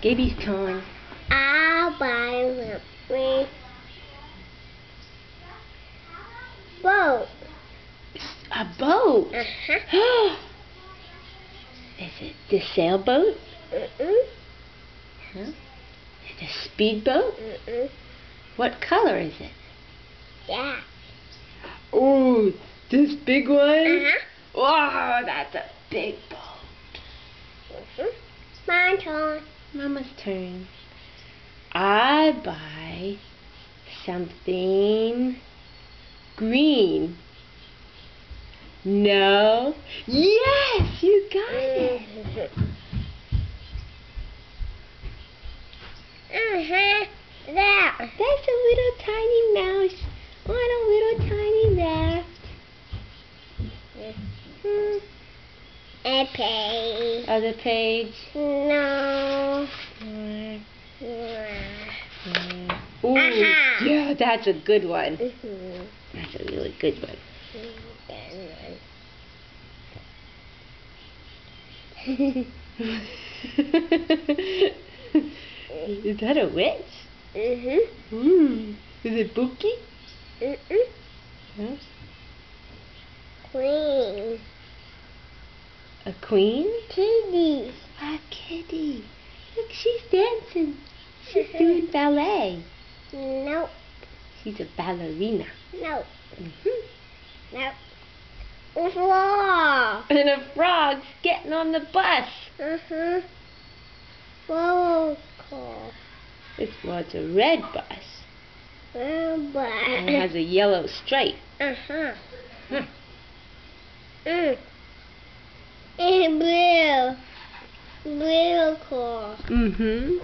Gaby's turn. I'll buy me boat. A boat? Uh-huh. Is it the sailboat? Mm-mm. Huh? Is it a speedboat? Mm-mm. What color is it? Yeah. Oh, this big one? Uh-huh. Wow, that's a big boat. Mm-hmm. My turn. Mama's turn. I buy something green. No. Yes, you got it. Uh-huh. There. That's a little tiny mouse on a little tiny raft. A page. Other page. No. Ooh, Aha. yeah, that's a good one. Mm-hmm. That's a really good one. Is that a witch? Mm-hmm. Ooh, is it Bookie? Mm-mm. Huh? Queen. A queen? Kitty. A kitty. Look, she's dancing. She's doing ballet. Nope. She's a ballerina. Nope. Mm-hmm. Nope. Frog. And a frog's getting on the bus. Uh-huh. Roller coaster. This was a red bus. And it has a yellow stripe. Uh-huh. Huh. And blue. Blue car. Mm-hmm.